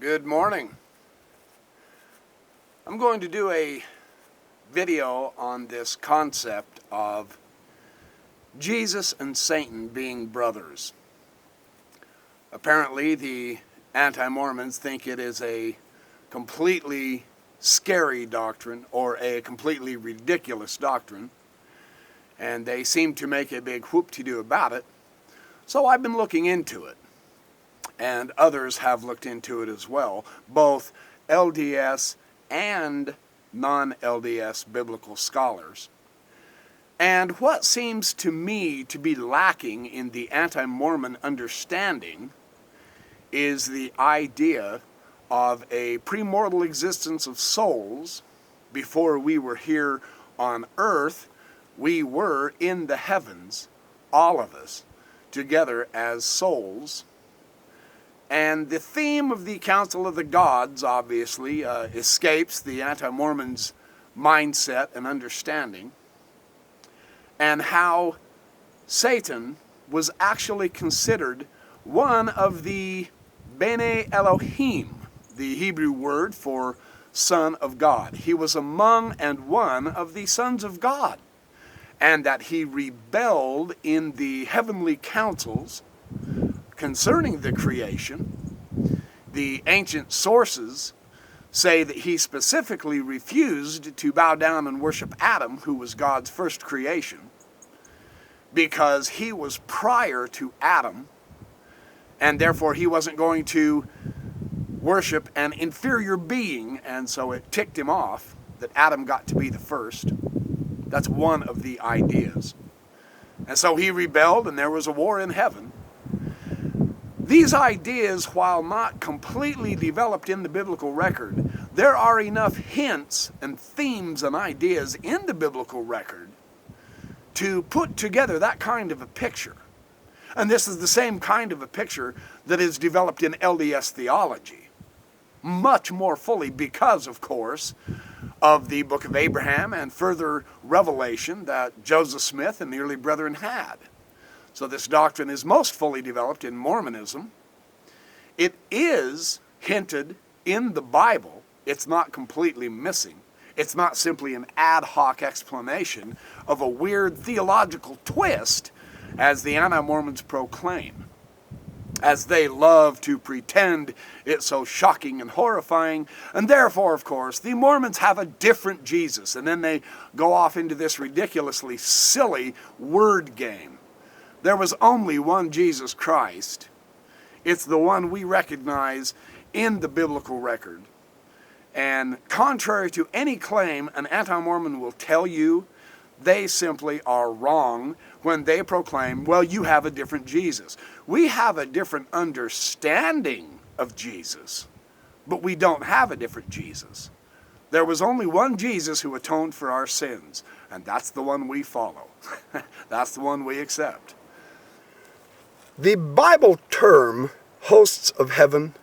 Good morning. I'm going to do a video on this concept of Jesus and Satan being brothers. Apparently, the anti-Mormons think it is a completely scary doctrine or a completely ridiculous doctrine, and they seem to make a big whoop-de-doo about it. So I've been looking into it, and others have looked into it as well, both LDS and non-LDS biblical scholars. And what seems to me to be lacking in the anti-Mormon understanding is the idea of a premortal existence of souls. Before we were here on earth, we were in the heavens, all of us, together as souls. And the theme of the Council of the Gods, obviously, escapes the anti-Mormons' mindset and understanding, and how Satan was actually considered one of the Bene Elohim, the Hebrew word for son of God. He was among and one of the sons of God, and that he rebelled in the heavenly councils concerning the creation. The ancient sources say that he specifically refused to bow down and worship Adam, who was God's first creation, because he was prior to Adam, and therefore he wasn't going to worship an inferior being, and so it ticked him off that Adam got to be the first. That's one of the ideas. And so he rebelled, and there was a war in heaven. These ideas, while not completely developed in the biblical record, there are enough hints and themes and ideas in the biblical record to put together that kind of a picture. And this is the same kind of a picture that is developed in LDS theology, much more fully because, of course, of the Book of Abraham and further revelation that Joseph Smith and the early brethren had. So this doctrine is most fully developed in Mormonism. It is hinted in the Bible. It's not completely missing. It's not simply an ad hoc explanation of a weird theological twist, as the anti-Mormons proclaim, as they love to pretend it's so shocking and horrifying. And therefore, of course, the Mormons have a different Jesus. And then they go off into this ridiculously silly word game. There was only one Jesus Christ. It's the one we recognize in the biblical record. And contrary to any claim an anti-Mormon will tell you, they simply are wrong when they proclaim, well, you have a different Jesus. We have a different understanding of Jesus, but we don't have a different Jesus. There was only one Jesus who atoned for our sins, and that's the one we follow. That's the one we accept. The Bible term, hosts of heaven,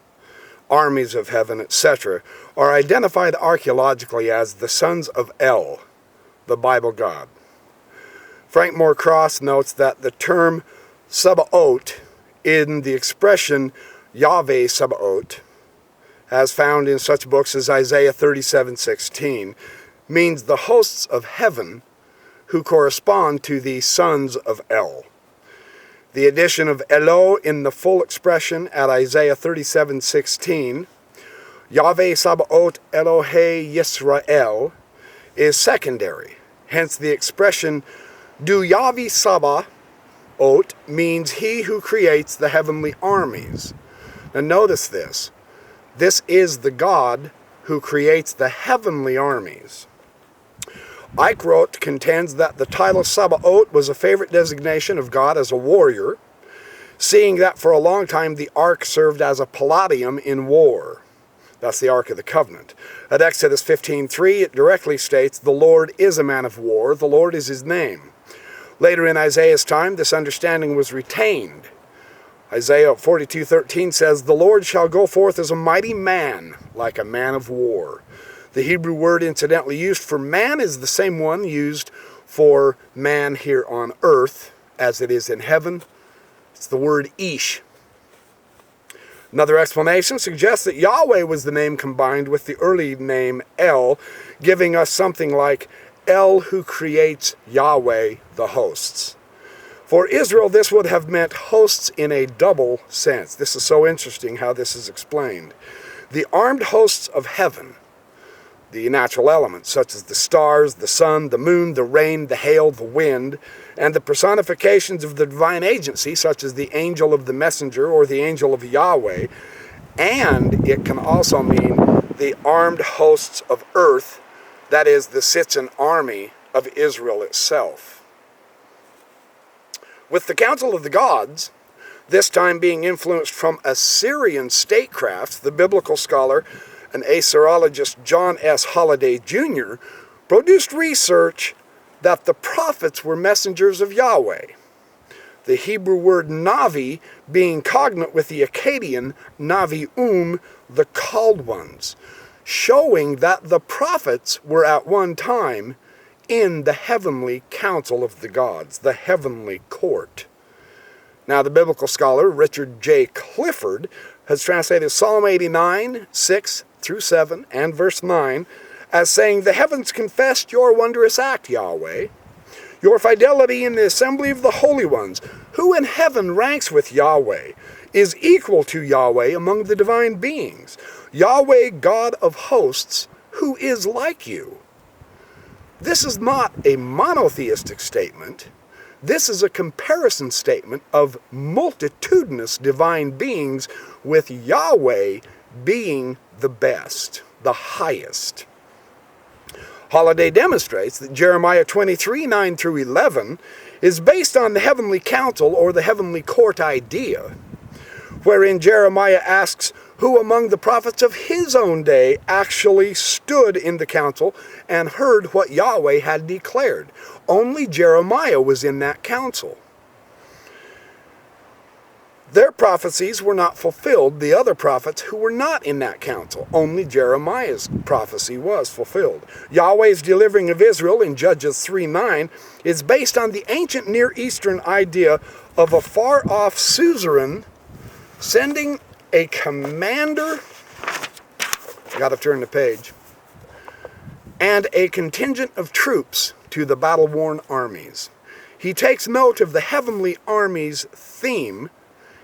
armies of heaven, etc., are identified archaeologically as the sons of El, the Bible God. Frank Moore Cross notes that the term Sabaoth in the expression Yahweh Sabaoth, as found in such books as Isaiah 37:16, means the hosts of heaven who correspond to the sons of El. The addition of Elo in the full expression at Isaiah 37:16, Yahweh Sabaoth Elohei Yisrael, is secondary. Hence the expression Du Yahweh Sabaoth means he who creates the heavenly armies. Now notice this. This is the God who creates the heavenly armies. Eichrodt contends that the title Sabaoth was a favorite designation of God as a warrior, seeing that for a long time the ark served as a palladium in war. That's the Ark of the Covenant. At Exodus 15:3, it directly states, the Lord is a man of war, the Lord is his name. Later in Isaiah's time, this understanding was retained. Isaiah 42:13 says, the Lord shall go forth as a mighty man, like a man of war. The Hebrew word incidentally used for man is the same one used for man here on earth as it is in heaven. It's the word Ish. Another explanation suggests that Yahweh was the name combined with the early name El, giving us something like El who creates Yahweh the hosts. For Israel, this would have meant hosts in a double sense. This is so interesting how this is explained. The armed hosts of heaven, the natural elements, such as the stars, the sun, the moon, the rain, the hail, the wind, and the personifications of the divine agency, such as the angel of the messenger or the angel of Yahweh, and it can also mean the armed hosts of earth, that is, the Sitson army of Israel itself. With the Council of the Gods, this time being influenced from Assyrian statecraft, the biblical scholar and Assyriologist John S. Holliday Jr. produced research that the prophets were messengers of Yahweh, the Hebrew word Navi being cognate with the Akkadian Navi'um, the called ones, showing that the prophets were at one time in the heavenly council of the gods, the heavenly court. Now, the biblical scholar Richard J. Clifford has translated Psalm 89, 6 through 7, and verse 9, as saying, "The heavens confessed your wondrous act, Yahweh, your fidelity in the assembly of the holy ones. Who in heaven ranks with Yahweh, is equal to Yahweh among the divine beings? Yahweh, God of hosts, who is like you?" This is not a monotheistic statement. This is a comparison statement of multitudinous divine beings, with Yahweh being the best, the highest. Holliday demonstrates that Jeremiah 23, 9 through 11 is based on the heavenly council or the heavenly court idea, wherein Jeremiah asks who among the prophets of his own day actually stood in the council and heard what Yahweh had declared. Only Jeremiah was in that council. Their prophecies were not fulfilled, the other prophets who were not in that council. Only Jeremiah's prophecy was fulfilled. Yahweh's delivering of Israel in Judges 3:9 is based on the ancient Near Eastern idea of a far-off suzerain sending a commander, got to turn the page, and a contingent of troops to the battle-worn armies. He takes note of the heavenly armies theme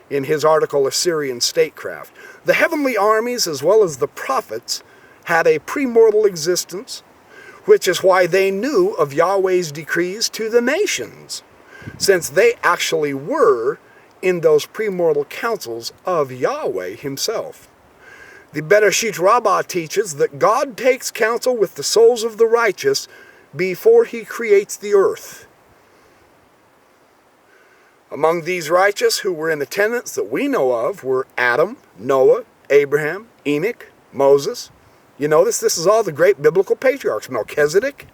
in his article, Assyrian Statecraft. The heavenly armies, as well as the prophets, had a premortal existence, which is why they knew of Yahweh's decrees to the nations, since they actually were in those premortal councils of Yahweh himself. The Bereshit Rabbah teaches that God takes counsel with the souls of the righteous before he creates the earth. Among these righteous who were in attendance that we know of were Adam, Noah, Abraham, Enoch, Moses. You notice this is all the great biblical patriarchs, Melchizedek.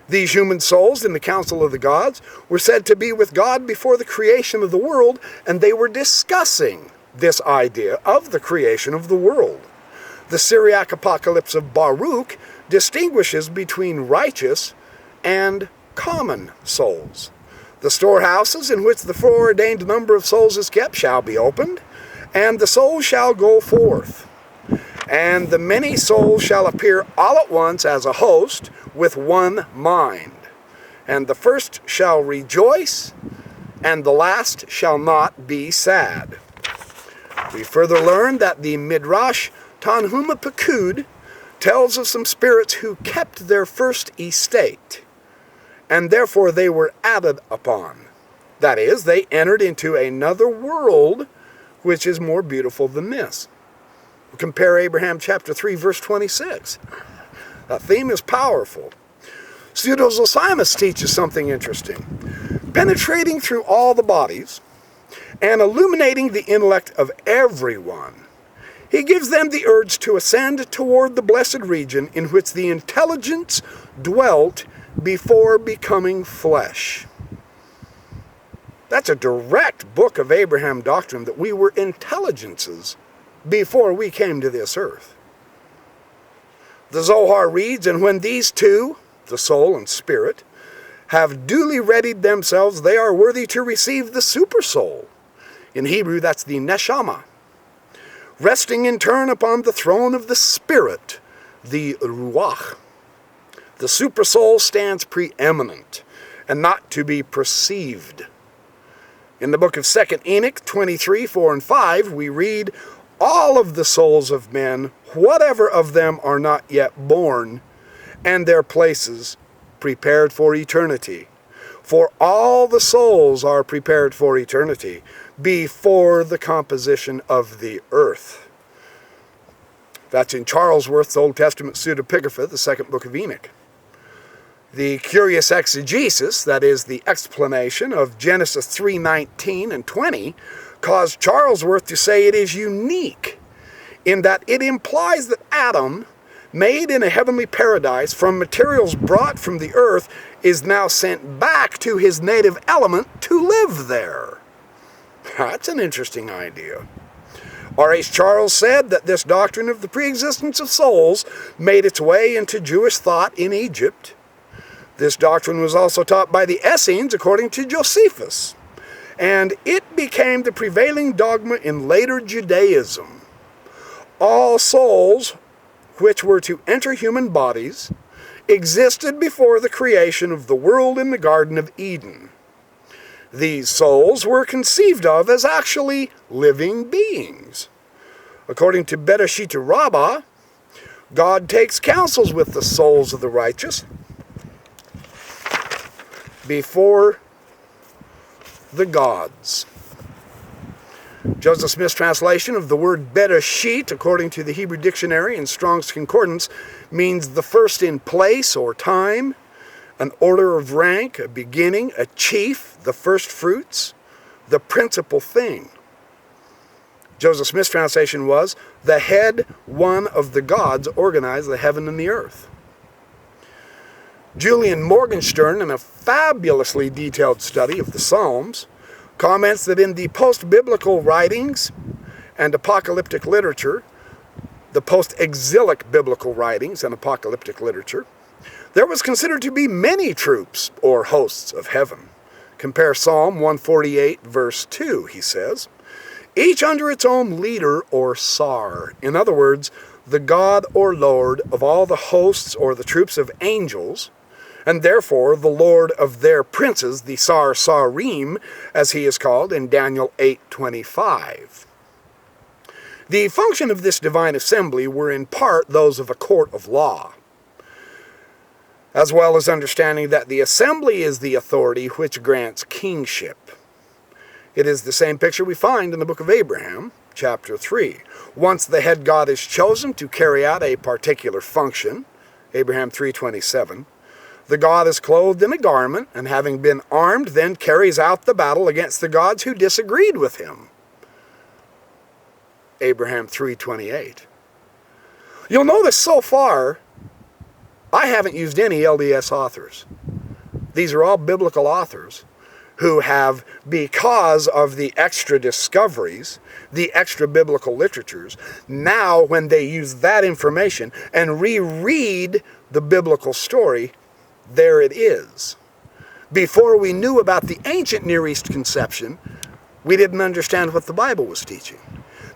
These human souls in the council of the gods were said to be with God before the creation of the world, and they were discussing this idea of the creation of the world. The Syriac Apocalypse of Baruch distinguishes between righteous and common souls. The storehouses in which the foreordained number of souls is kept shall be opened, and the souls shall go forth. And the many souls shall appear all at once as a host with one mind. And the first shall rejoice, and the last shall not be sad. We further learn that the Midrash Tanhuma Pekud tells of some spirits who kept their first estate, and therefore they were added upon. That is, they entered into another world which is more beautiful than this. Compare Abraham chapter 3, verse 26. That theme is powerful. Pseudo-Zosimus teaches something interesting. Penetrating through all the bodies and illuminating the intellect of everyone, he gives them the urge to ascend toward the blessed region in which the intelligence dwelt before becoming flesh. That's a direct book of Abraham doctrine, that we were intelligences before we came to this earth. The Zohar reads, "And when these two, the soul and spirit, have duly readied themselves, they are worthy to receive the super soul." In Hebrew, that's the neshama. resting in turn upon the throne of the Spirit, the Ruach. The supersoul stands preeminent and not to be perceived. In the book of 2 Enoch 23, 4 and 5, we read, all of the souls of men, whatever of them are not yet born, and their places prepared for eternity. For all the souls are prepared for eternity before the composition of the earth. That's in Charlesworth's Old Testament pseudepigrapha, the second book of Enoch. The curious exegesis, that is the explanation of Genesis 3:19 and 20, caused Charlesworth to say it is unique in that it implies that Adam, made in a heavenly paradise from materials brought from the earth, is now sent back to his native element to live there. That's an interesting idea. R.H. Charles said that this doctrine of the preexistence of souls made its way into Jewish thought in Egypt. This doctrine was also taught by the Essenes according to Josephus, and it became the prevailing dogma in later Judaism. All souls which were to enter human bodies existed before the creation of the world in the Garden of Eden. These souls were conceived of as actually living beings. According to Bereshit Rabbah, God takes counsels with the souls of the righteous before the gods. Joseph Smith's translation of the word Bereshit, according to the Hebrew Dictionary and Strong's Concordance, means the first in place or time, an order of rank, a beginning, a chief, the first fruits, the principal thing. Joseph Smith's translation was, the head one of the gods organized the heaven and the earth. Julian Morgenstern, in a fabulously detailed study of the Psalms, comments that in the post-biblical writings and apocalyptic literature, the post-exilic biblical writings and apocalyptic literature, there was considered to be many troops or hosts of heaven. Compare Psalm 148, verse 2, he says, each under its own leader or sar. In other words, the God or Lord of all the hosts or the troops of angels, and therefore the Lord of their princes, the Sar-Sarim, as he is called in Daniel 8:25. The function of this divine assembly were in part those of a court of law, as well as understanding that the assembly is the authority which grants kingship. It is the same picture we find in the book of Abraham, chapter 3. Once the head god is chosen to carry out a particular function, Abraham 3:27, the god is clothed in a garment, and having been armed, then carries out the battle against the gods who disagreed with him. Abraham 3:28. You'll notice so far, I haven't used any LDS authors. These are all biblical authors who have, because of the extra discoveries, the extra biblical literatures, now when they use that information and reread the biblical story, there it is. Before we knew about the ancient Near East conception, we didn't understand what the Bible was teaching.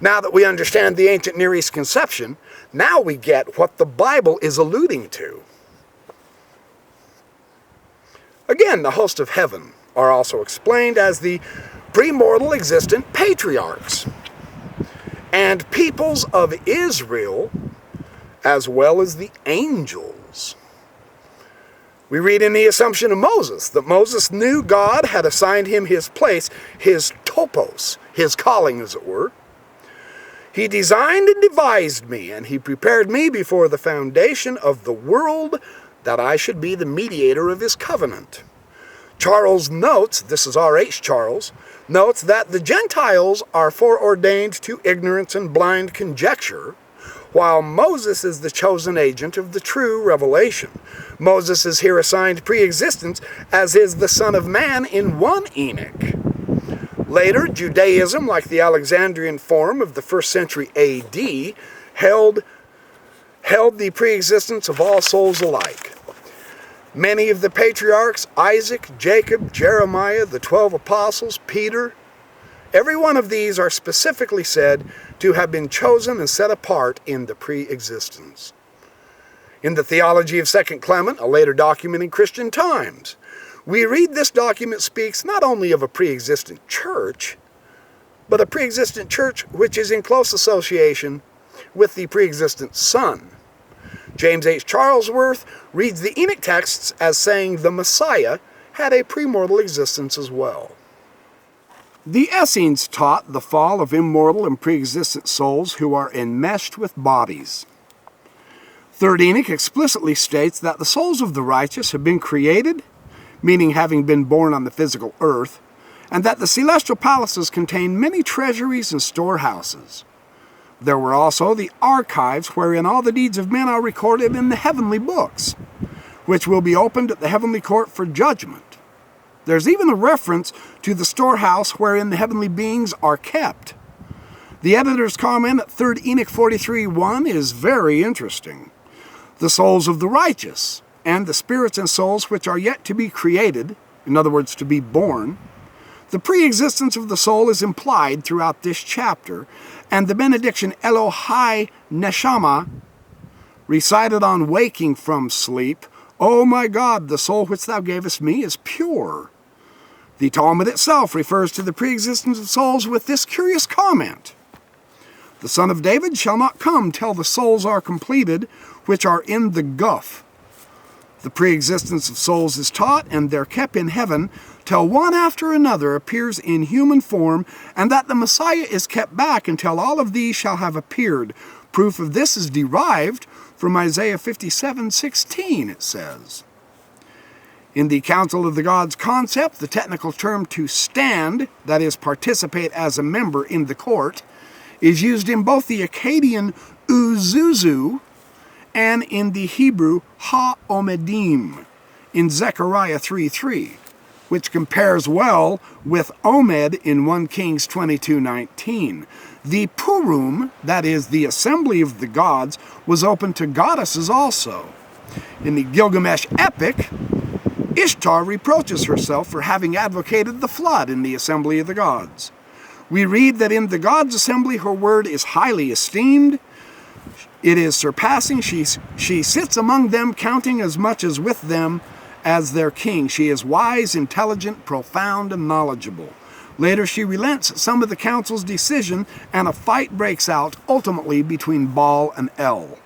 Now that we understand the ancient Near East conception, now we get what the Bible is alluding to. Again, the host of heaven are also explained as the premortal existent patriarchs and peoples of Israel, as well as the angels. We read in the Assumption of Moses that Moses knew God had assigned him his place, his topos, his calling as it were. He designed and devised me, and he prepared me before the foundation of the world that I should be the mediator of his covenant. Charles notes, this is R.H. Charles, notes that the Gentiles are foreordained to ignorance and blind conjecture, while Moses is the chosen agent of the true revelation. Moses is here assigned pre-existence, as is the Son of Man in 1 Enoch. Later, Judaism, like the Alexandrian form of the 1st century A.D., held the pre-existence of all souls alike. Many of the patriarchs, Isaac, Jacob, Jeremiah, the 12 apostles, Peter, every one of these are specifically said to have been chosen and set apart in the pre-existence. In the Theology of 2 Clement, a later document in Christian times, we read this document speaks not only of a pre-existent church, but a pre-existent church which is in close association with the pre-existent Son. James H. Charlesworth reads the Enoch texts as saying the Messiah had a premortal existence as well. The Essenes taught the fall of immortal and pre-existent souls who are enmeshed with bodies. 3rd Enoch explicitly states that the souls of the righteous have been created, meaning having been born on the physical earth, and that the celestial palaces contain many treasuries and storehouses. There were also the archives wherein all the deeds of men are recorded in the heavenly books, which will be opened at the heavenly court for judgment. There's even a reference to the storehouse wherein the heavenly beings are kept. The editor's comment at 3rd Enoch 43:1 is very interesting. The souls of the righteous, and the spirits and souls which are yet to be created, in other words, to be born. The pre-existence of the soul is implied throughout this chapter, and the benediction Elohai Neshama, recited on waking from sleep, O my God, the soul which thou gavest me is pure. The Talmud itself refers to the pre-existence of souls with this curious comment. The Son of David shall not come till the souls are completed, which are in the guf. The pre-existence of souls is taught, and they're kept in heaven, till one after another appears in human form, and that the Messiah is kept back until all of these shall have appeared. Proof of this is derived from Isaiah 57:16, it says. In the Council of the Gods concept, the technical term to stand, that is, participate as a member in the court, is used in both the Akkadian uzuzu and in the Hebrew ha-omedim in Zechariah 3:3, which compares well with Omed in 1 Kings 22:19. The Purim, that is, the assembly of the gods, was open to goddesses also. In the Gilgamesh epic, Ishtar reproaches herself for having advocated the flood in the assembly of the gods. We read that in the gods' assembly her word is highly esteemed. It is surpassing. She sits among them, counting as much as with them as their king. She is wise, intelligent, profound, and knowledgeable. Later she relents some of the council's decision, and a fight breaks out, ultimately between Baal and El.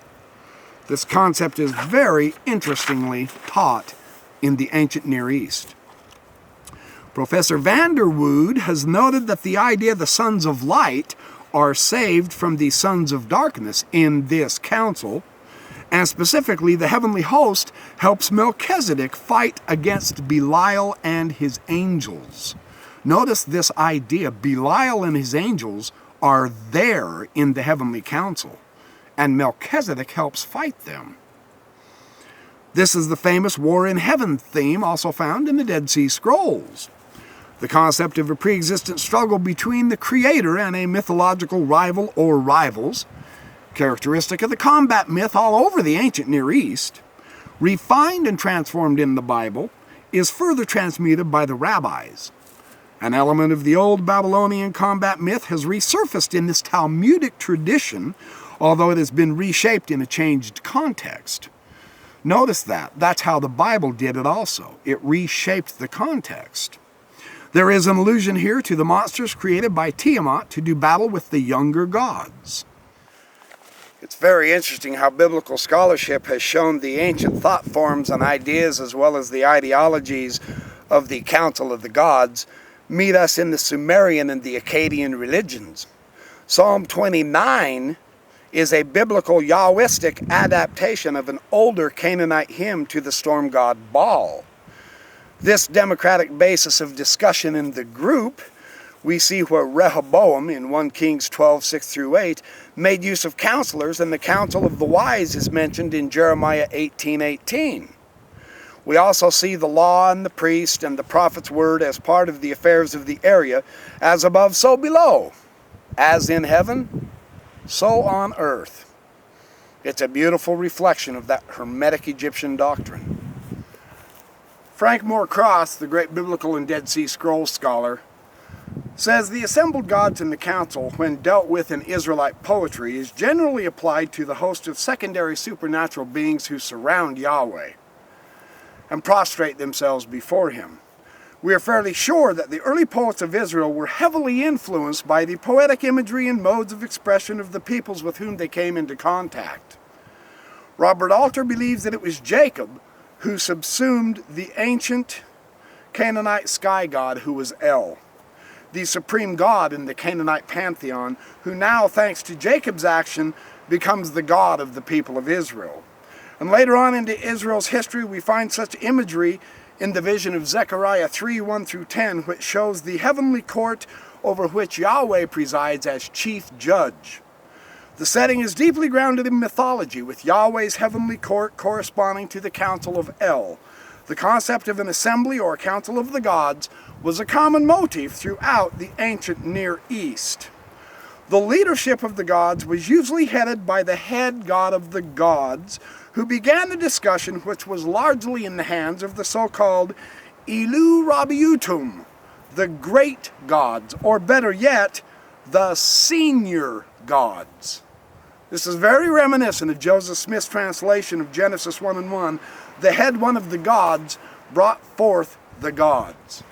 This concept is very interestingly taught in the ancient Near East. Professor Vanderwood has noted that the idea the sons of light are saved from the sons of darkness in this council, and specifically the heavenly host helps Melchizedek fight against Belial and his angels. Notice this idea, Belial and his angels are there in the heavenly council, and Melchizedek helps fight them. This is the famous War in Heaven theme, also found in the Dead Sea Scrolls. The concept of a pre-existent struggle between the Creator and a mythological rival or rivals, characteristic of the combat myth all over the ancient Near East, refined and transformed in the Bible, is further transmuted by the rabbis. An element of the old Babylonian combat myth has resurfaced in this Talmudic tradition, although it has been reshaped in a changed context. Notice that. That's how the Bible did it also. It reshaped the context. There is an allusion here to the monsters created by Tiamat to do battle with the younger gods. It's very interesting how biblical scholarship has shown the ancient thought forms and ideas as well as the ideologies of the Council of the Gods meet us in the Sumerian and the Akkadian religions. Psalm 29 is a biblical Yahwistic adaptation of an older Canaanite hymn to the storm god Baal. This democratic basis of discussion in the group, we see where Rehoboam in 1 Kings 12:6-8 made use of counselors, and the counsel of the wise is mentioned in Jeremiah 18:18. We also see the law and the priest and the prophet's word as part of the affairs of the area, as above so below, as in heaven, so on earth. It's a beautiful reflection of that Hermetic Egyptian doctrine. Frank Moore Cross, the great biblical and Dead Sea Scrolls scholar, says the assembled gods in the council, when dealt with in Israelite poetry, is generally applied to the host of secondary supernatural beings who surround Yahweh and prostrate themselves before him. We are fairly sure that the early poets of Israel were heavily influenced by the poetic imagery and modes of expression of the peoples with whom they came into contact. Robert Alter believes that it was Jacob who subsumed the ancient Canaanite sky god who was El, the supreme god in the Canaanite pantheon, who now, thanks to Jacob's action, becomes the God of the people of Israel. And later on into Israel's history, we find such imagery in the vision of Zechariah 3:1-10, which shows the heavenly court over which Yahweh presides as chief judge. The setting is deeply grounded in mythology, with Yahweh's heavenly court corresponding to the council of El. The concept of an assembly or council of the gods was a common motif throughout the ancient Near East. The leadership of the gods was usually headed by the head god of the gods, who began the discussion, which was largely in the hands of the so-called Ilu Rabiutum, the great gods, or better yet, the senior gods. This is very reminiscent of Joseph Smith's translation of Genesis 1:1. The head one of the gods brought forth the gods.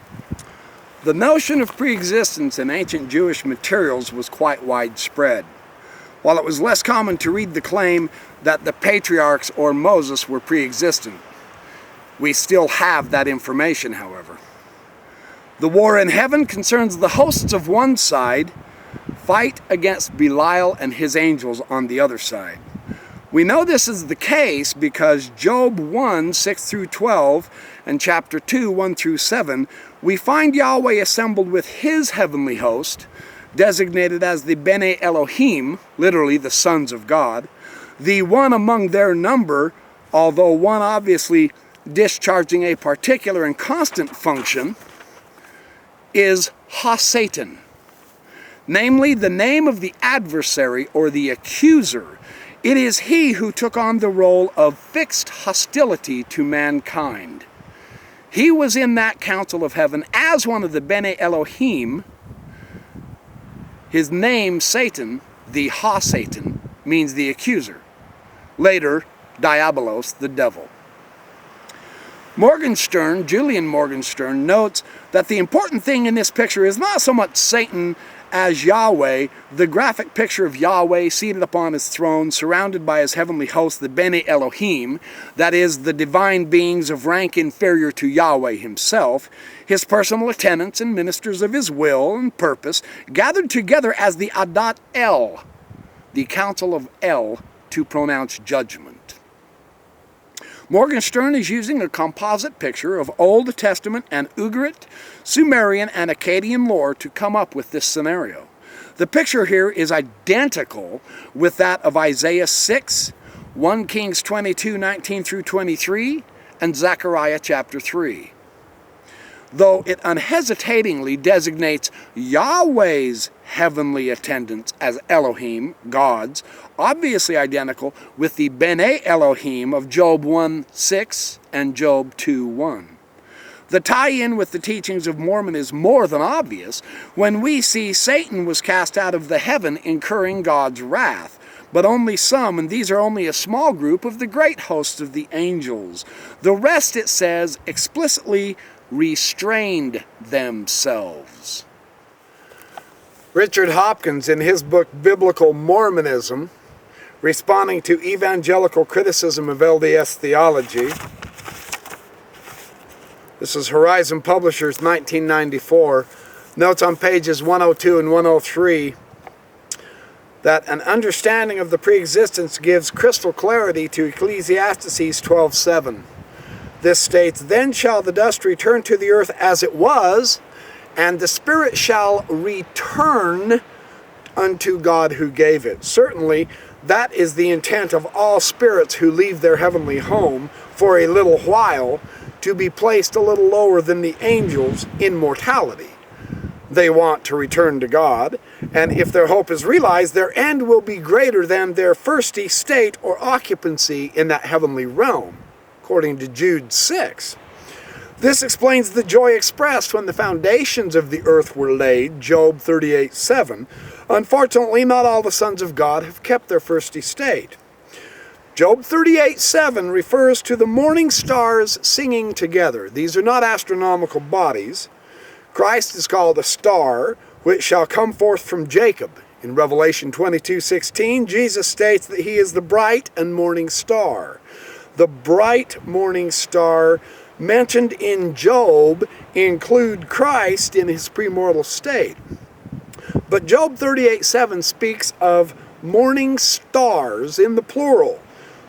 The notion of pre-existence in ancient Jewish materials was quite widespread. While it was less common to read the claim that the patriarchs or Moses were pre-existent, we still have that information, however. The war in heaven concerns the hosts of one side fight against Belial and his angels on the other side. We know this is the case because Job 1:6-12 and chapter 2:1-7, we find Yahweh assembled with his heavenly host, designated as the Bene Elohim, literally the sons of God. The one among their number, although one obviously discharging a particular and constant function, is Ha-Satan, namely the name of the adversary or the accuser. It is he who took on the role of fixed hostility to mankind. He was in that council of heaven as one of the Bene Elohim. His name, Satan, the Ha-Satan, means the accuser. Later, Diabolos, the devil. Julian Morgenstern, notes that the important thing in this picture is not so much Satan as Yahweh, the graphic picture of Yahweh seated upon his throne, surrounded by his heavenly host, the Bene Elohim, that is, the divine beings of rank inferior to Yahweh himself, his personal attendants and ministers of his will and purpose, gathered together as the Adat El, the Council of El, to pronounce judgment. Morgenstern is using a composite picture of Old Testament and Ugarit, Sumerian, and Akkadian lore to come up with this scenario. The picture here is identical with that of Isaiah 6, 1 Kings 22:19-23, and Zechariah chapter 3. Though it unhesitatingly designates Yahweh's heavenly attendants as Elohim, gods, obviously identical with the Bene Elohim of Job 1:6 and Job 2:1. The tie-in with the teachings of Mormon is more than obvious when we see Satan was cast out of the heaven incurring God's wrath, but only some, and these are only a small group of the great hosts of the angels. The rest, it says, explicitly restrained themselves. Richard Hopkins, in his book Biblical Mormonism, responding to evangelical criticism of LDS theology, this is Horizon Publishers, 1994, notes on pages 102 and 103 that an understanding of the pre-existence gives crystal clarity to Ecclesiastes 12:7. This states, "Then shall the dust return to the earth as it was, and the spirit shall return unto God who gave it." Certainly, that is the intent of all spirits who leave their heavenly home for a little while, to be placed a little lower than the angels in mortality. They want to return to God, and if their hope is realized, their end will be greater than their first estate or occupancy in that heavenly realm, according to Jude 6. This explains the joy expressed when the foundations of the earth were laid, Job 38:7. Unfortunately, not all the sons of God have kept their first estate. Job 38:7 refers to the morning stars singing together. These are not astronomical bodies. Christ is called a star, which shall come forth from Jacob. In Revelation 22:16, Jesus states that he is the bright and morning star. The bright morning star mentioned in Job include Christ in his premortal state. But Job 38:7 speaks of morning stars in the plural.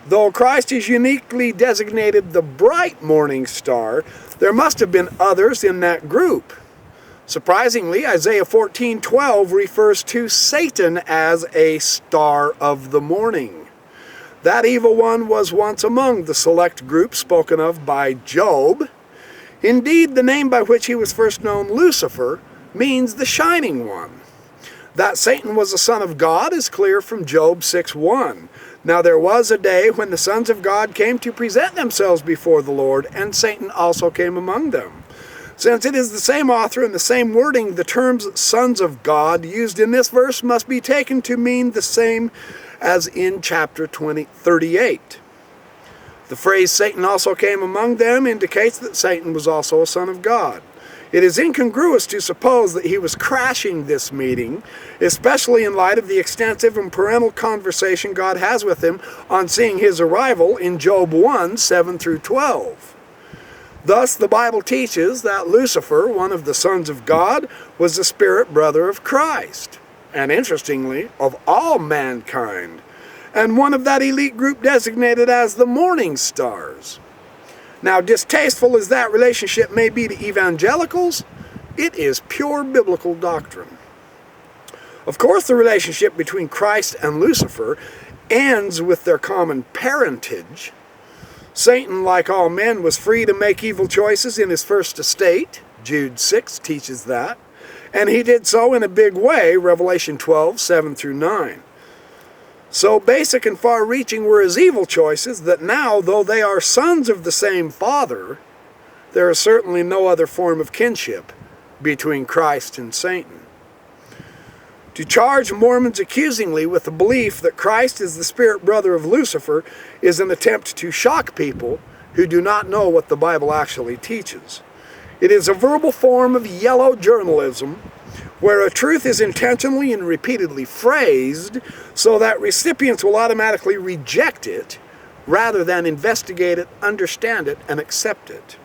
Though Christ is uniquely designated the bright morning star, there must have been others in that group. Surprisingly, Isaiah 14:12 refers to Satan as a star of the morning. That evil one was once among the select group spoken of by Job. Indeed, the name by which he was first known, Lucifer, means the shining one. That Satan was a son of God is clear from Job 6:1. Now there was a day when the sons of God came to present themselves before the Lord, and Satan also came among them. Since it is the same author and the same wording, the terms sons of God used in this verse must be taken to mean the same as in chapter 38. The phrase Satan also came among them indicates that Satan was also a son of God. It is incongruous to suppose that he was crashing this meeting, especially in light of the extensive and parental conversation God has with him on seeing his arrival in Job 1:7-12. Thus, the Bible teaches that Lucifer, one of the sons of God, was the spirit brother of Christ, and interestingly, of all mankind, and one of that elite group designated as the morning stars. Now, distasteful as that relationship may be to evangelicals, it is pure biblical doctrine. Of course, the relationship between Christ and Lucifer ends with their common parentage. Satan, like all men, was free to make evil choices in his first estate. Jude 6 teaches that. And he did so in a big way, Revelation 12:7-9. So basic and far-reaching were his evil choices that now, though they are sons of the same Father, there is certainly no other form of kinship between Christ and Satan. To charge Mormons accusingly with the belief that Christ is the spirit brother of Lucifer is an attempt to shock people who do not know what the Bible actually teaches. It is a verbal form of yellow journalism where a truth is intentionally and repeatedly phrased so that recipients will automatically reject it rather than investigate it, understand it, and accept it.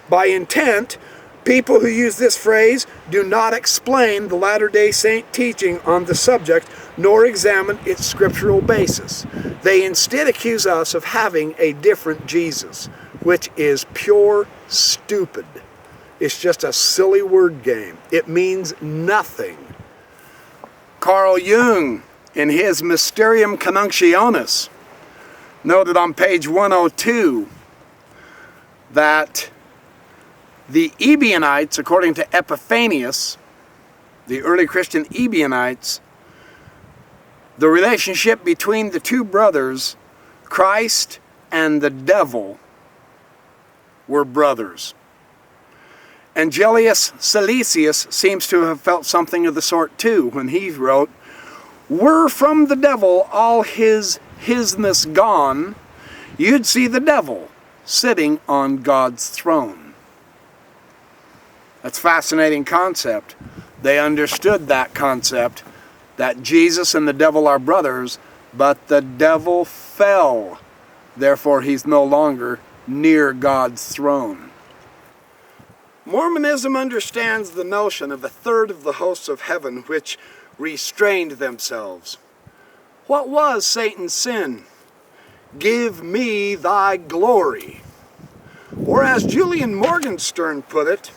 By intent, people who use this phrase do not explain the Latter-day Saint teaching on the subject nor examine its scriptural basis. They instead accuse us of having a different Jesus, which is pure stupid. It's just a silly word game. It means nothing. Carl Jung, in his Mysterium Connuncionis, noted on page 102 that the Ebionites, according to Epiphanius, the early Christian Ebionites, the relationship between the two brothers, Christ and the devil, were brothers. Angelius Silesius seems to have felt something of the sort too when he wrote, "Were from the devil all hisness gone, you'd see the devil sitting on God's throne." That's a fascinating concept. They understood that concept, that Jesus and the devil are brothers, but the devil fell. Therefore, he's no longer near God's throne. Mormonism understands the notion of a third of the hosts of heaven which restrained themselves. What was Satan's sin? Give me thy glory. Or as Julian Morgenstern put it,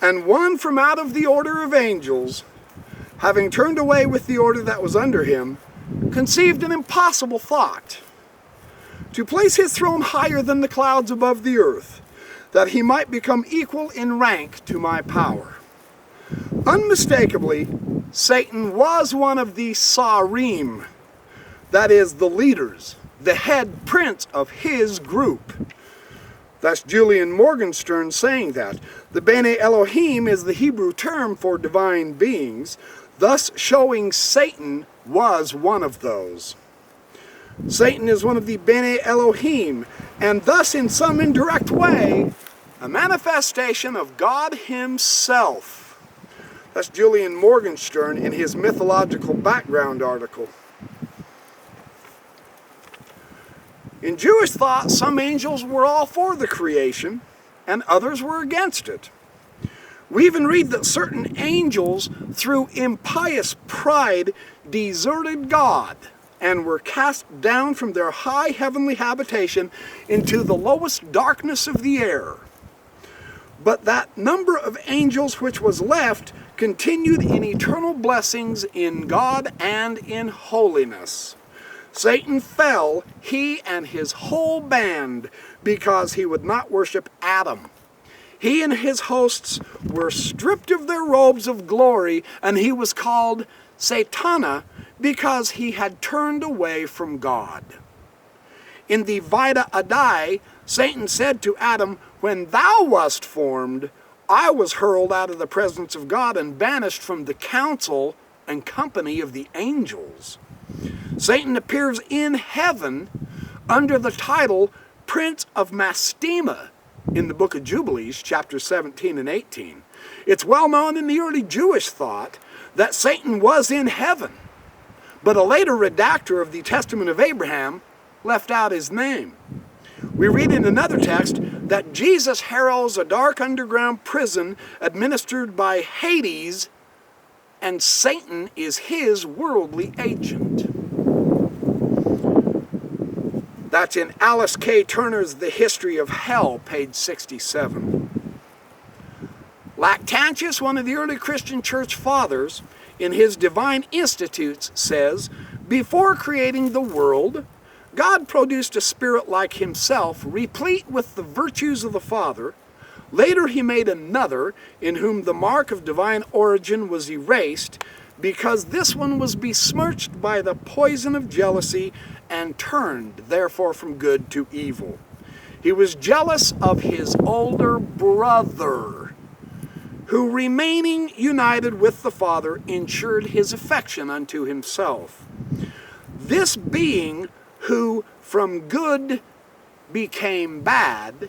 and one from out of the order of angels, having turned away with the order that was under him, conceived an impossible thought, to place his throne higher than the clouds above the earth, that he might become equal in rank to my power. Unmistakably, Satan was one of the Sarim, that is, the leaders, the head prince of his group. That's Julian Morgenstern saying that. The Bene Elohim is the Hebrew term for divine beings, thus showing Satan was one of those. Satan is one of the Bene Elohim, and thus in some indirect way, a manifestation of God himself. That's Julian Morgenstern in his mythological background article. In Jewish thought, some angels were all for the creation, and others were against it. We even read that certain angels, through impious pride, deserted God and were cast down from their high heavenly habitation into the lowest darkness of the air. But that number of angels which was left continued in eternal blessings in God and in holiness. Satan fell, he and his whole band, because he would not worship Adam. He and his hosts were stripped of their robes of glory, and he was called Satana because he had turned away from God. In the Vita Adai, Satan said to Adam, "When thou wast formed, I was hurled out of the presence of God and banished from the council and company of the angels." Satan appears in heaven under the title Prince of Mastema in the book of Jubilees, chapters 17 and 18. It's well known in the early Jewish thought that Satan was in heaven, but a later redactor of the Testament of Abraham left out his name. We read in another text that Jesus heralds a dark underground prison administered by Hades, and Satan is his worldly agent. That's in Alice K. Turner's The History of Hell, page 67. Lactantius, one of the early Christian church fathers, in his Divine Institutes says, "Before creating the world, God produced a spirit like himself, replete with the virtues of the Father. Later he made another, in whom the mark of divine origin was erased, because this one was besmirched by the poison of jealousy and turned, therefore, from good to evil. He was jealous of his older brother, who, remaining united with the Father, ensured his affection unto himself. This being who from good became bad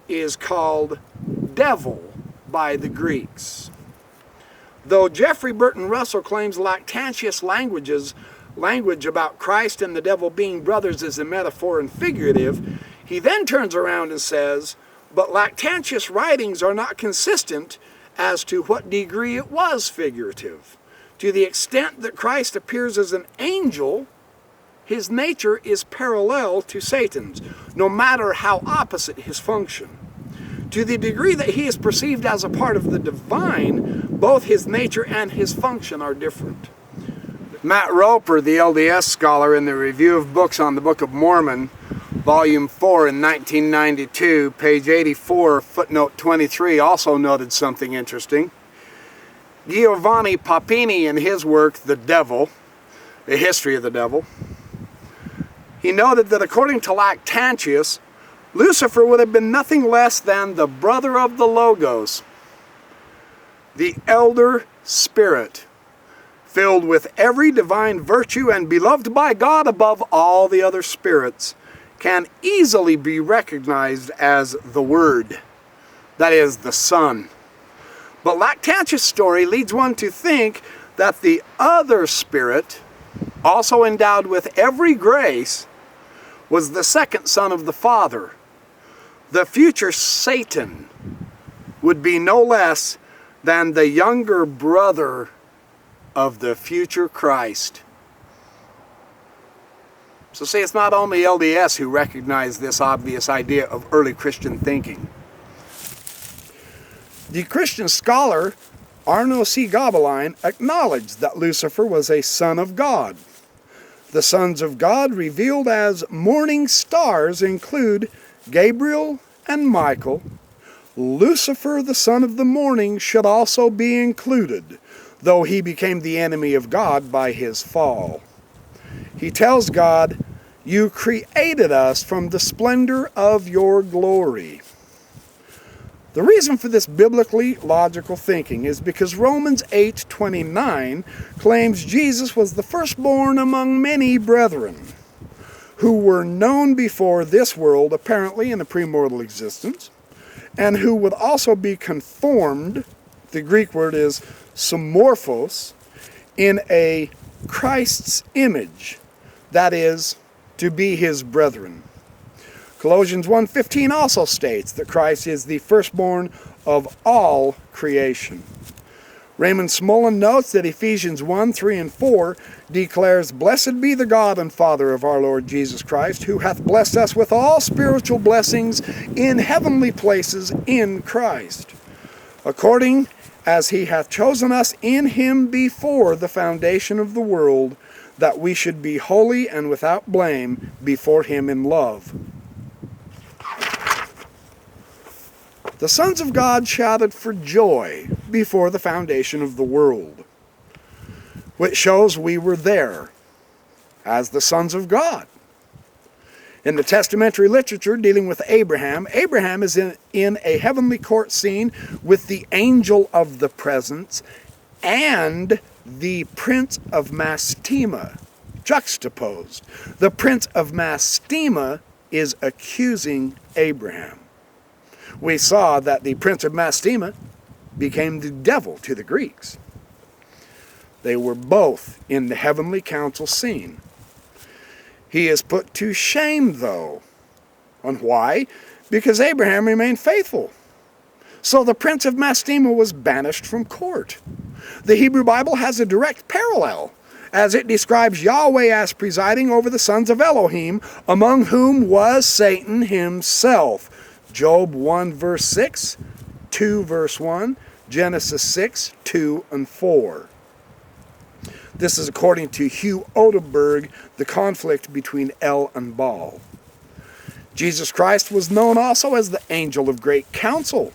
is called devil by the Greeks." Though Jeffrey Burton Russell claims Lactantius' language about Christ and the devil being brothers is a metaphor and figurative, he then turns around and says, but Lactantius' writings are not consistent as to what degree it was figurative. To the extent that Christ appears as an angel, his nature is parallel to Satan's, no matter how opposite his function. To the degree that he is perceived as a part of the divine, both his nature and his function are different. Matt Roper, the LDS scholar, in the Review of Books on the Book of Mormon, Volume 4 in 1992, page 84, footnote 23, also noted something interesting. Giovanni Papini, in his work, The Devil, A History of the Devil, he noted that according to Lactantius, Lucifer would have been nothing less than the brother of the Logos, the elder spirit, filled with every divine virtue and beloved by God above all the other spirits, can easily be recognized as the Word, that is, the Son. But Lactantius' story leads one to think that the other spirit, also endowed with every grace, was the second son of the Father. The future Satan would be no less than the younger brother of the future Christ. So see, it's not only LDS who recognize this obvious idea of early Christian thinking. The Christian scholar Arno C. Gobelin acknowledged that Lucifer was a son of God. The sons of God revealed as morning stars include Gabriel and Michael. Lucifer, the son of the morning, should also be included, though he became the enemy of God by his fall. He tells God, "You created us from the splendor of your glory." The reason for this biblically logical thinking is because Romans 8:29 claims Jesus was the firstborn among many brethren who were known before this world, apparently in a premortal existence, and who would also be conformed, the Greek word is somorphos, in a Christ's image, that is, to be his brethren. Colossians 1:15 also states that Christ is the firstborn of all creation. Raymond Smolin notes that Ephesians 1:3 and 4 declares, "Blessed be the God and Father of our Lord Jesus Christ, who hath blessed us with all spiritual blessings in heavenly places in Christ, according as he hath chosen us in him before the foundation of the world, that we should be holy and without blame before him in love." The sons of God shouted for joy before the foundation of the world, which shows we were there as the sons of God. In the testamentary literature dealing with Abraham, Abraham is in a heavenly court scene with the angel of the presence and the prince of Mastema juxtaposed. The prince of Mastema is accusing Abraham. We saw that the prince of Mastema became the devil to the Greeks. They were both in the heavenly council scene. He is put to shame, though. And why? Because Abraham remained faithful. So the prince of Mastema was banished from court. The Hebrew Bible has a direct parallel, as it describes Yahweh as presiding over the sons of Elohim, among whom was Satan himself. Job 1 verse 6, 2 verse 1, Genesis 6, 2 and 4. This is according to Hugh Odeberg, the conflict between El and Baal. Jesus Christ was known also as the angel of great counsel,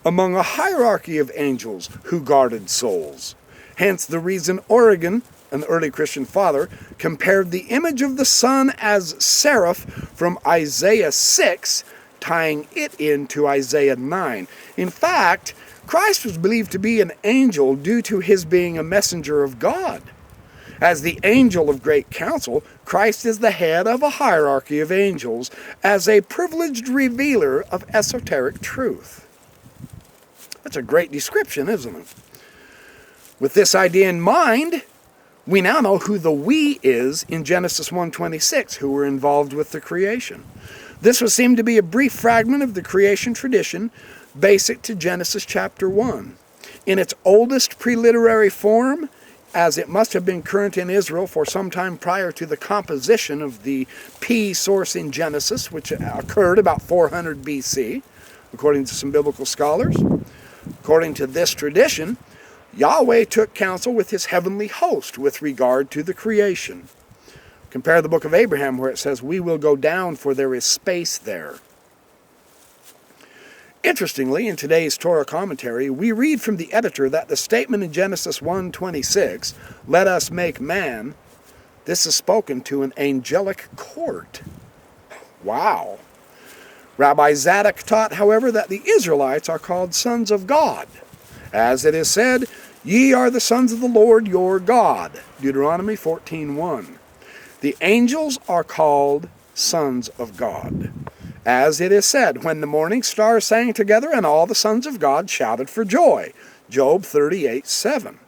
among a hierarchy of angels who guarded souls. Hence the reason Origen, an early Christian father, compared the image of the Son as seraph from Isaiah 6, tying it into Isaiah 9. In fact, Christ was believed to be an angel due to his being a messenger of God. As the angel of great counsel, Christ is the head of a hierarchy of angels as a privileged revealer of esoteric truth. That's a great description, isn't it? With this idea in mind, we now know who the we is in Genesis 1:26, who were involved with the creation. This would seem to be a brief fragment of the creation tradition basic to Genesis chapter 1. In its oldest pre-literary form, as it must have been current in Israel for some time prior to the composition of the P source in Genesis, which occurred about 400 BC, according to some biblical scholars. According to this tradition, Yahweh took counsel with his heavenly host with regard to the creation. Compare the book of Abraham where it says, "We will go down, for there is space there." Interestingly, in today's Torah commentary, we read from the editor that the statement in Genesis 1:26, "Let us make man," this is spoken to an angelic court. Wow. Rabbi Zadok taught, however, that the Israelites are called sons of God. As it is said, "Ye are the sons of the Lord your God," Deuteronomy 14:1. The angels are called sons of God. As it is said, "When the morning stars sang together and all the sons of God shouted for joy," Job 38:7.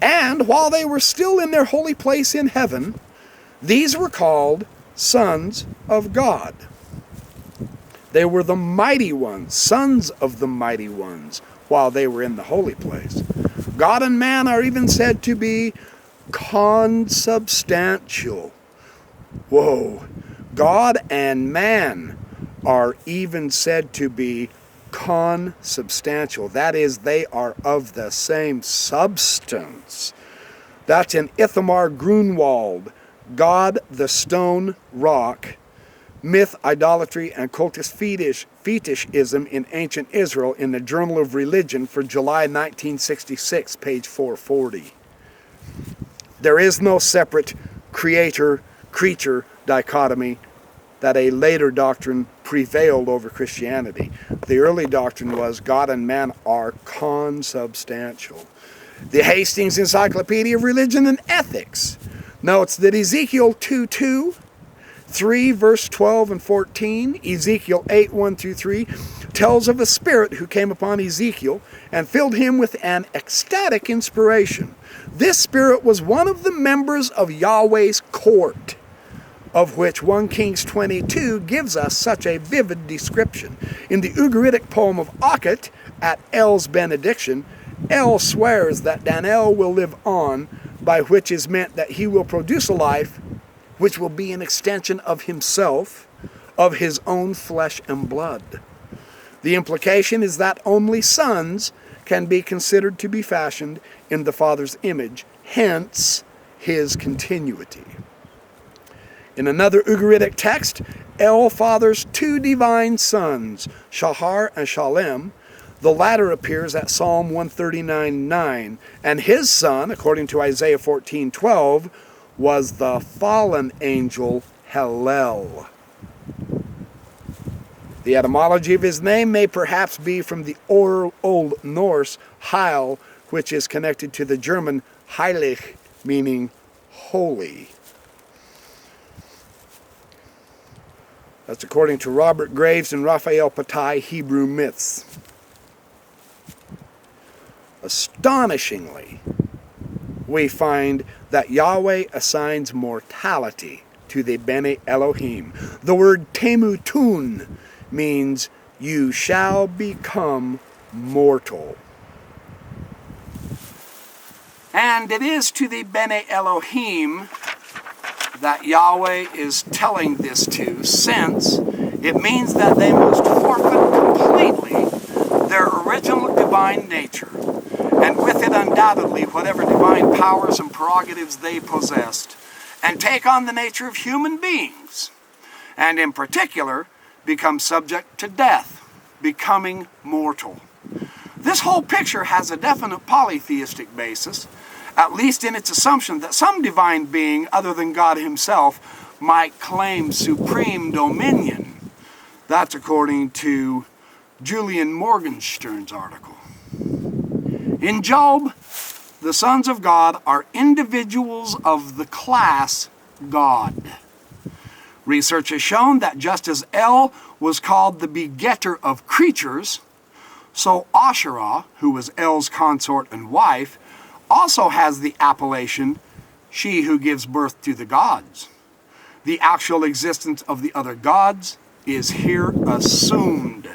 And while they were still in their holy place in heaven, these were called sons of God. They were the mighty ones, sons of the mighty ones, while they were in the holy place. God and man are even said to be consubstantial. Whoa. God and man are even said to be consubstantial. That is, they are of the same substance. That's in Ithamar Grunwald, God, the Stone Rock, Myth, Idolatry, and Cultist Fetishism in Ancient Israel in the Journal of Religion for July 1966, page 440. There is no separate creator-creature dichotomy that a later doctrine prevailed over Christianity. The early doctrine was God and man are consubstantial. The Hastings Encyclopedia of Religion and Ethics notes that Ezekiel 2:2, 3 verse 12 and 14, Ezekiel 8:1 through 3, tells of a spirit who came upon Ezekiel and filled him with an ecstatic inspiration. This spirit was one of the members of Yahweh's court, of which 1 Kings 22 gives us such a vivid description. In the Ugaritic poem of Akhet, at El's benediction, El swears that Daniel will live on, by which is meant that he will produce a life which will be an extension of himself, of his own flesh and blood. The implication is that only sons can be considered to be fashioned in the Father's image, hence his continuity. In another Ugaritic text, El fathers two divine sons, Shahar and Shalem. The latter appears at Psalm 139:9, and his son, according to Isaiah 14:12, was the fallen angel Hallel. The etymology of his name may perhaps be from the Old Norse Heil, which is connected to the German Heilig, meaning holy. That's according to Robert Graves and Raphael Patai, Hebrew Myths. Astonishingly, we find that Yahweh assigns mortality to the Bene Elohim. The word temutun means you shall become mortal. And it is to the Bene Elohim that Yahweh is telling this to, since it means that they must forfeit completely their original divine nature, and with it undoubtedly whatever divine powers and prerogatives they possessed, and take on the nature of human beings, and in particular become subject to death, becoming mortal. This whole picture has a definite polytheistic basis, at least in its assumption that some divine being other than God himself might claim supreme dominion. That's according to Julian Morgenstern's article. In Job, the sons of God are individuals of the class God. Research has shown that just as El was called the begetter of creatures, so Asherah, who was El's consort and wife, also has the appellation, she who gives birth to the gods. The actual existence of the other gods is here assumed.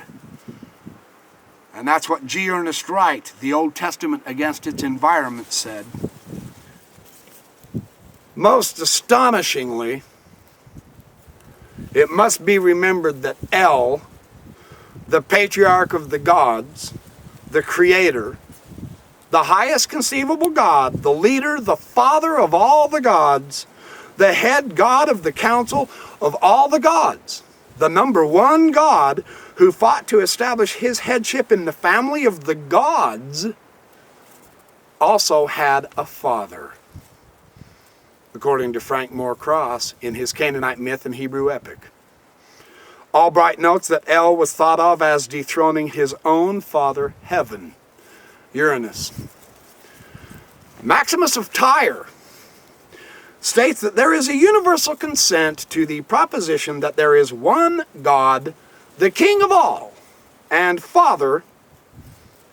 And that's what G. Ernest Wright, The Old Testament Against Its Environment, said. Most astonishingly, it must be remembered that El, the patriarch of the gods, the creator, the highest conceivable God, the leader, the father of all the gods, the head God of the council of all the gods, the number one God who fought to establish his headship in the family of the gods, also had a father, according to Frank Moore Cross in his Canaanite myth and Hebrew epic. Albright notes that El was thought of as dethroning his own father, Heaven, Uranus. Maximus of Tyre states that there is a universal consent to the proposition that there is one God, the King of all, and Father,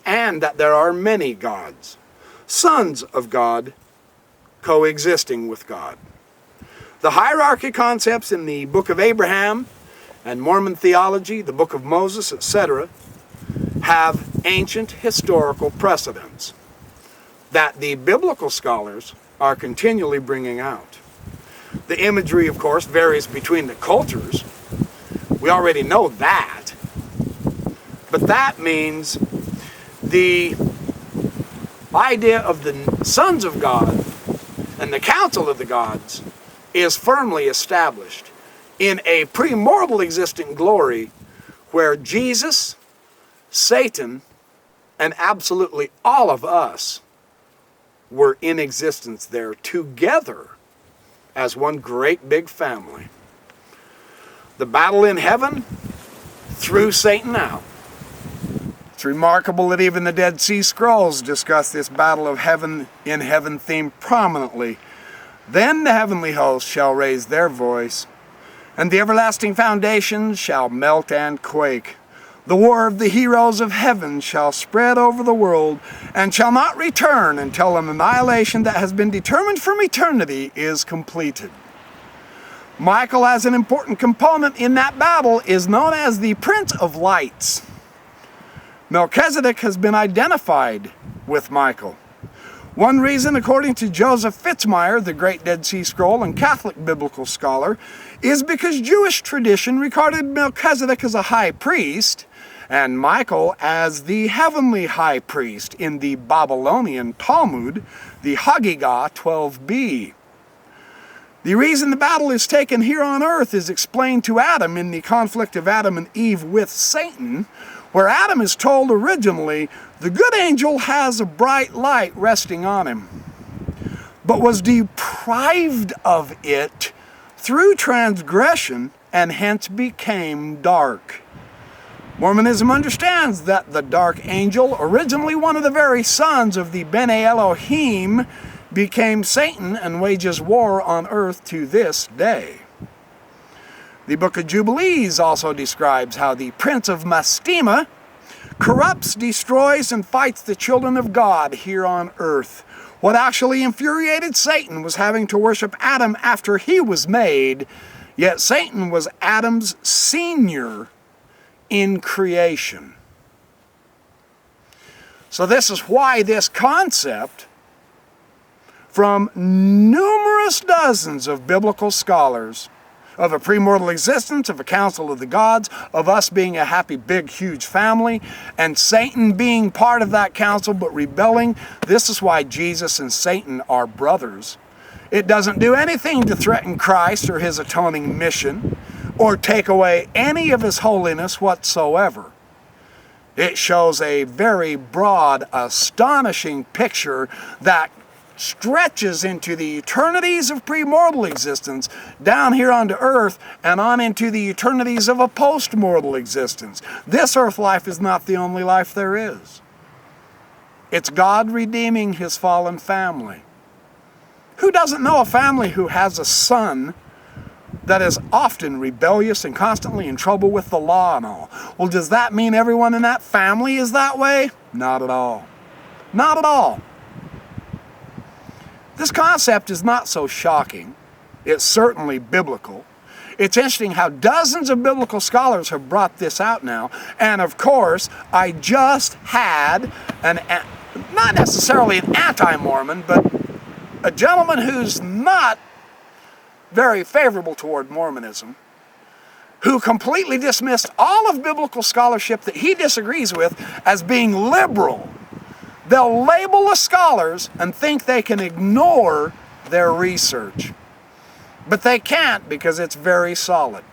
and that there are many gods, sons of God, coexisting with God. The hierarchy concepts in the Book of Abraham and Mormon theology, the Book of Moses, etc., have ancient historical precedents that the biblical scholars are continually bringing out. The imagery, of course, varies between the cultures. We already know that. But that means the idea of the sons of God and the council of the gods is firmly established in a premortal existent glory where Jesus, Satan, and absolutely all of us were in existence there together as one great big family. The battle in heaven threw Satan out. It's remarkable that even the Dead Sea Scrolls discuss this battle of heaven in heaven theme prominently. Then the heavenly host shall raise their voice, and the everlasting foundations shall melt and quake. The war of the heroes of heaven shall spread over the world, and shall not return until an annihilation that has been determined from eternity is completed. Michael, as an important component in that battle, is known as the Prince of Lights. Melchizedek has been identified with Michael. One reason, according to Joseph Fitzmyer, the great Dead Sea Scroll and Catholic biblical scholar, is because Jewish tradition regarded Melchizedek as a high priest and Michael as the heavenly high priest in the Babylonian Talmud, the Hagigah 12b. The reason the battle is taken here on earth is explained to Adam in the conflict of Adam and Eve with Satan, where Adam is told originally, the good angel has a bright light resting on him, but was deprived of it through transgression and hence became dark. Mormonism understands that the dark angel, originally one of the very sons of the Bene Elohim, became Satan and wages war on earth to this day. The Book of Jubilees also describes how the Prince of Mastema corrupts, destroys, and fights the children of God here on earth. What actually infuriated Satan was having to worship Adam after he was made, yet Satan was Adam's senior in creation. So this is why this concept, from numerous dozens of biblical scholars, of a premortal existence, of a council of the gods, of us being a happy, big, huge family, and Satan being part of that council but rebelling, this is why Jesus and Satan are brothers. It doesn't do anything to threaten Christ or his atoning mission, or take away any of his holiness whatsoever. It shows a very broad, astonishing picture that stretches into the eternities of premortal existence, down here onto earth, and on into the eternities of a post-mortal existence. This earth life is not the only life there is. It's God redeeming his fallen family. Who doesn't know a family who has a son that is often rebellious and constantly in trouble with the law and all? Well, does that mean everyone in that family is that way? Not at all. Not at all. This concept is not so shocking. It's certainly biblical. It's interesting how dozens of biblical scholars have brought this out now. And of course, I just had not necessarily an anti-Mormon, but a gentleman who's not very favorable toward Mormonism, who completely dismissed all of biblical scholarship that he disagrees with as being liberal. They'll label the scholars and think they can ignore their research. But they can't, because it's very solid.